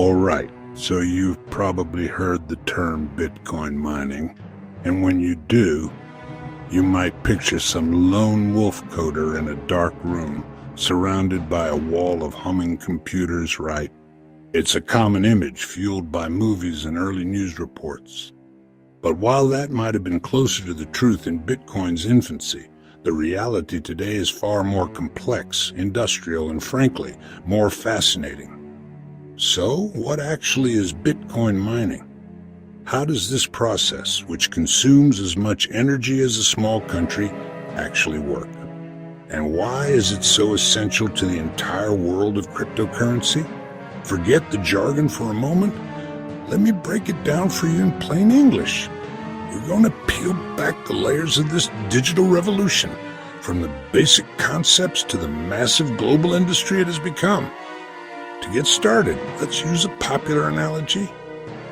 All right, so you've probably heard the term Bitcoin mining, and when you do, you might picture some lone wolf coder in a dark room, surrounded by a wall of humming computers, right? It's a common image fueled by movies and early news reports. But while that might have been closer to the truth in Bitcoin's infancy, the reality today is far more complex, industrial, and frankly, more fascinating. So, what actually is Bitcoin mining? How does this process, which consumes as much energy as a small country, actually work? And why is it so essential to the entire world of cryptocurrency? Forget the jargon for a moment. Let me break it down for you in plain English. We're going to peel back the layers of this digital revolution, from the basic concepts to the massive global industry it has become. To get started, let's use a popular analogy.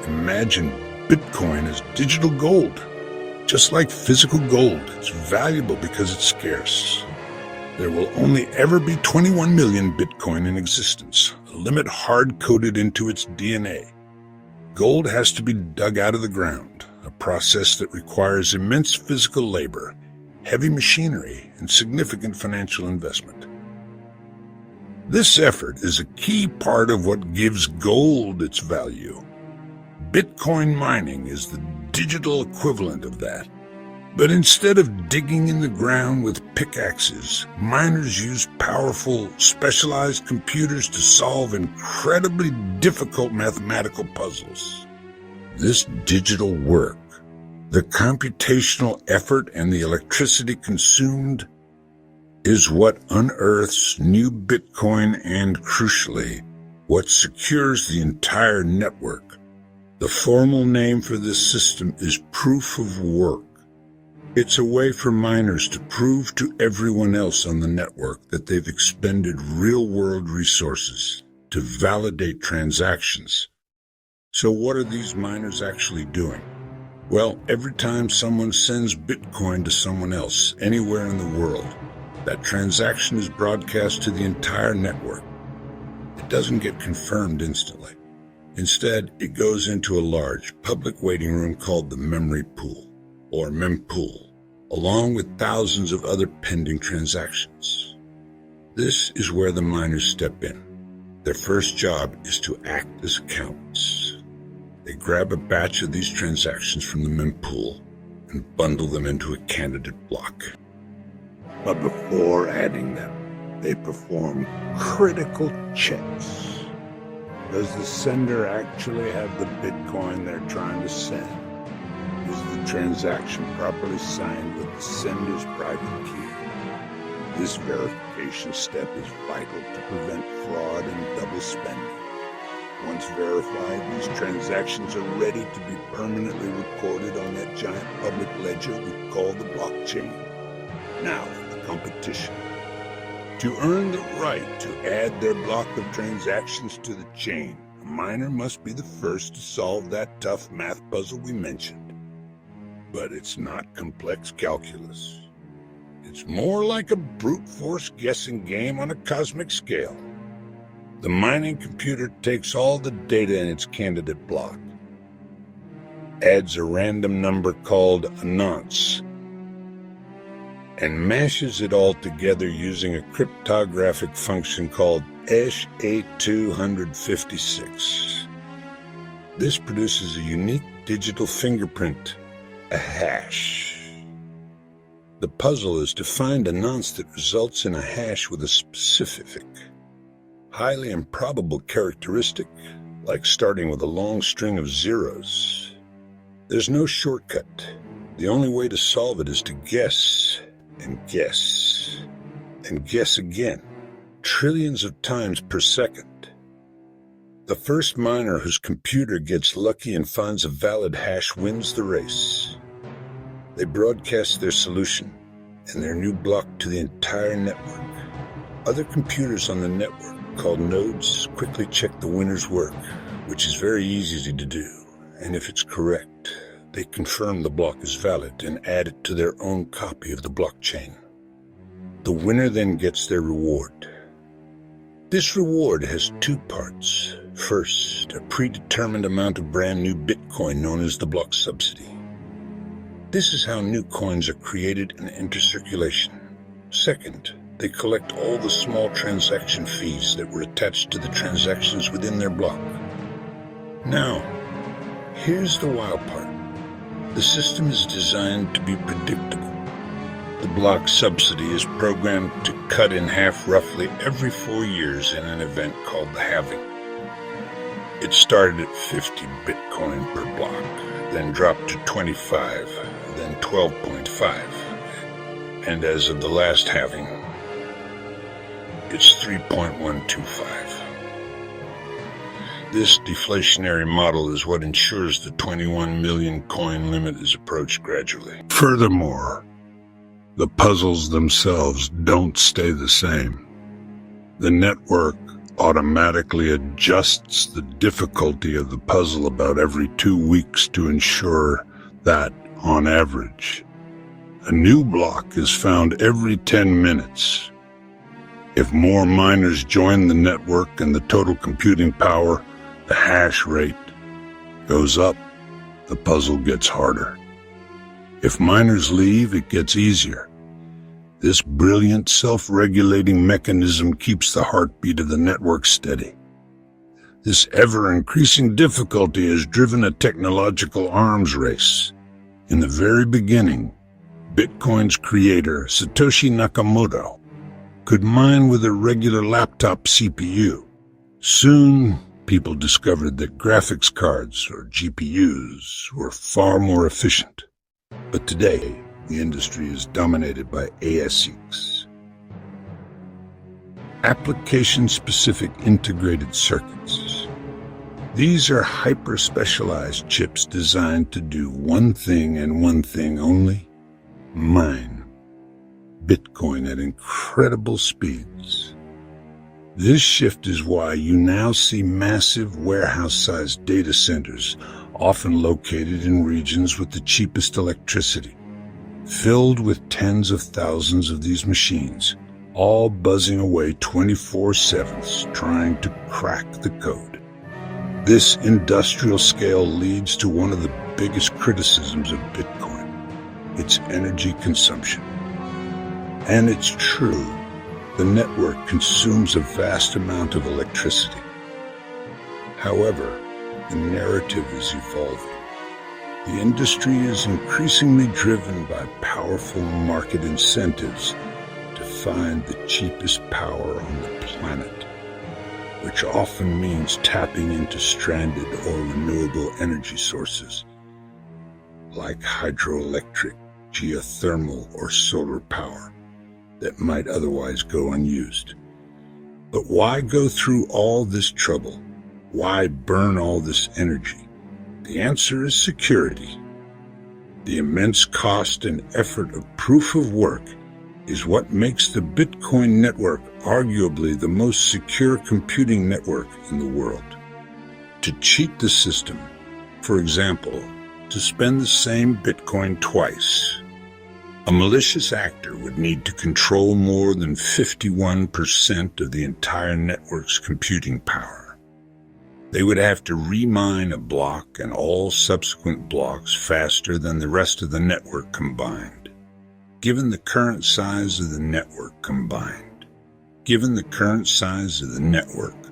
Imagine Bitcoin as digital gold. Just like physical gold, it's valuable because it's scarce. There will only ever be 21 million Bitcoin in existence, a limit hard-coded into its DNA. Gold has to be dug out of the ground, a process that requires immense physical labor, heavy machinery, and significant financial investment. This effort is a key part of what gives gold its value. Bitcoin mining is the digital equivalent of that. But instead of digging in the ground with pickaxes, miners use powerful, specialized computers to solve incredibly difficult mathematical puzzles. This digital work, the computational effort and the electricity consumed, is what unearths new Bitcoin and, crucially, what secures the entire network. The formal name for this system is proof of work. It's a way for miners to prove to everyone else on the network that they've expended real-world resources to validate transactions. So what are these miners actually doing? Well, every time someone sends Bitcoin to someone else, anywhere in the world, that transaction is broadcast to the entire network. It doesn't get confirmed instantly. Instead, it goes into a large public waiting room called the memory pool, or mempool, along with thousands of other pending transactions. This is where the miners step in. Their first job is to act as accountants. They grab a batch of these transactions from the mempool and bundle them into a candidate block. But before adding them, they perform critical checks. Does the sender actually have the Bitcoin they're trying to send? Is the transaction properly signed with the sender's private key? This verification step is vital to prevent fraud and double spending. Once verified, these transactions are ready to be permanently recorded on that giant public ledger we call the blockchain. Now, for the competition. To earn the right to add their block of transactions to the chain, a miner must be the first to solve that tough math puzzle we mentioned. But it's not complex calculus. It's more like a brute force guessing game on a cosmic scale. The mining computer takes all the data in its candidate block, adds a random number called a nonce, and mashes it all together using a cryptographic function called SHA-256. This produces a unique digital fingerprint, a hash. The puzzle is to find a nonce that results in a hash with a specific, highly improbable characteristic, like starting with a long string of zeros. There's no shortcut. The only way to solve it is to guess, and guess, and guess again, trillions of times per second. The first miner whose computer gets lucky and finds a valid hash wins the race. They broadcast their solution and their new block to the entire network. Other computers on the network, called nodes, quickly check the winner's work, which is very easy to do, and if it's correct, they confirm the block is valid and add it to their own copy of the blockchain. The winner then gets their reward. This reward has two parts. First, a predetermined amount of brand new Bitcoin known as the block subsidy. This is how new coins are created and enter circulation. Second, they collect all the small transaction fees that were attached to the transactions within their block. Now, here's the wild part. The system is designed to be predictable. The block subsidy is programmed to cut in half roughly every 4 years in an event called the halving. It started at 50 Bitcoin per block, then dropped to 25, then 12.5, and as of the last halving, it's 3.125. This deflationary model is what ensures the 21 million coin limit is approached gradually. Furthermore, the puzzles themselves don't stay the same. The network automatically adjusts the difficulty of the puzzle about every 2 weeks to ensure that, on average, a new block is found every 10 minutes. If more miners join the network and the total computing power, the hash rate, goes up, the puzzle gets harder. If miners leave, it gets easier. This brilliant self-regulating mechanism keeps the heartbeat of the network steady. This ever-increasing difficulty has driven a technological arms race. In the very beginning, Bitcoin's creator, Satoshi Nakamoto, could mine with a regular laptop CPU. Soon, people discovered that graphics cards, or GPUs, were far more efficient. But today, the industry is dominated by ASICs, application-specific integrated circuits. These are hyper-specialized chips designed to do one thing and one thing only: mine Bitcoin at incredible speeds. This shift is why you now see massive warehouse-sized data centers, often located in regions with the cheapest electricity, filled with tens of thousands of these machines, all buzzing away 24/7, trying to crack the code. This industrial scale leads to one of the biggest criticisms of Bitcoin: its energy consumption. And it's true, the network consumes a vast amount of electricity. However, the narrative is evolving. The industry is increasingly driven by powerful market incentives to find the cheapest power on the planet, which often means tapping into stranded or renewable energy sources like hydroelectric, geothermal, or solar power that might otherwise go unused. But why go through all this trouble? Why burn all this energy? The answer is security. The immense cost and effort of proof of work is what makes the Bitcoin network arguably the most secure computing network in the world. To cheat the system, for example, to spend the same Bitcoin twice, a malicious actor would need to control more than 51% of the entire network's computing power. They would have to remine a block and all subsequent blocks faster than the rest of the network combined. Given the current size of the network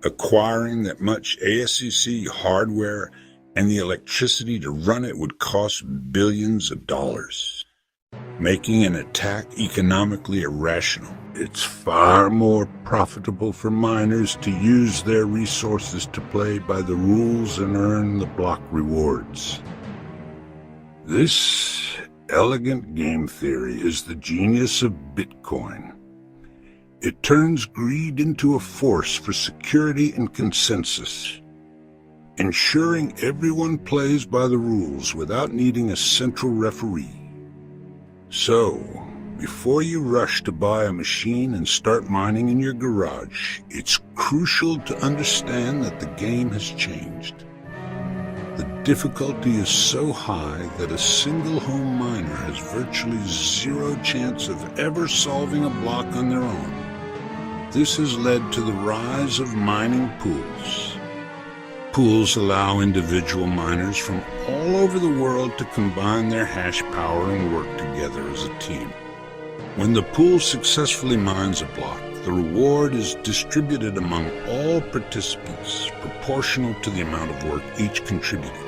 acquiring that much ASIC hardware and the electricity to run it would cost billions of dollars, making an attack economically irrational. It's far more profitable for miners to use their resources to play by the rules and earn the block rewards. This elegant game theory is the genius of Bitcoin. It turns greed into a force for security and consensus, ensuring everyone plays by the rules without needing a central referee. So, before you rush to buy a machine and start mining in your garage, it's crucial to understand that the game has changed. The difficulty is so high that a single home miner has virtually zero chance of ever solving a block on their own. This has led to the rise of mining pools, Pools allow individual miners from all over the world to combine their hash power and work together as a team. When the pool successfully mines a block, the reward is distributed among all participants, proportional to the amount of work each contributed.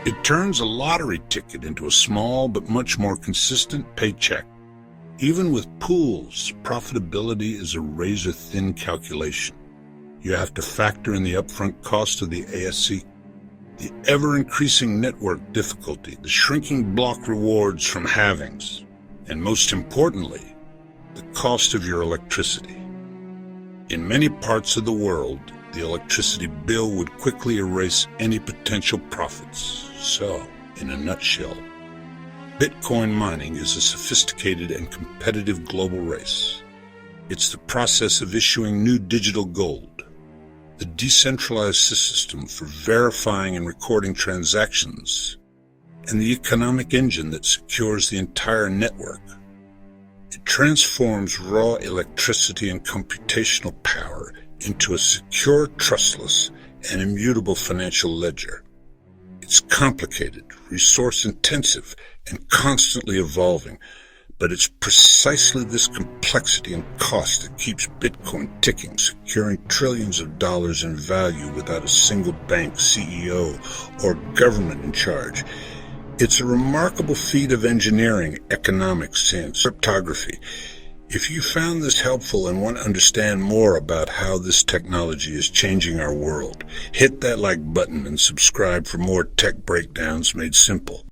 It turns a lottery ticket into a small but much more consistent paycheck. Even with pools, profitability is a razor-thin calculation. You have to factor in the upfront cost of the ASIC, the ever-increasing network difficulty, the shrinking block rewards from halvings, and most importantly, the cost of your electricity. In many parts of the world, the electricity bill would quickly erase any potential profits. So, in a nutshell, Bitcoin mining is a sophisticated and competitive global race. It's the process of issuing new digital gold, the decentralized system for verifying and recording transactions, and the economic engine that secures the entire network. It transforms raw electricity and computational power into a secure, trustless, and immutable financial ledger. It's complicated, resource-intensive, and constantly evolving, but it's precisely this complexity and cost that keeps Bitcoin ticking, securing trillions of dollars in value without a single bank, CEO, or government in charge. It's a remarkable feat of engineering, economics, and cryptography. If you found this helpful and want to understand more about how this technology is changing our world, hit that like button and subscribe for more tech breakdowns made simple.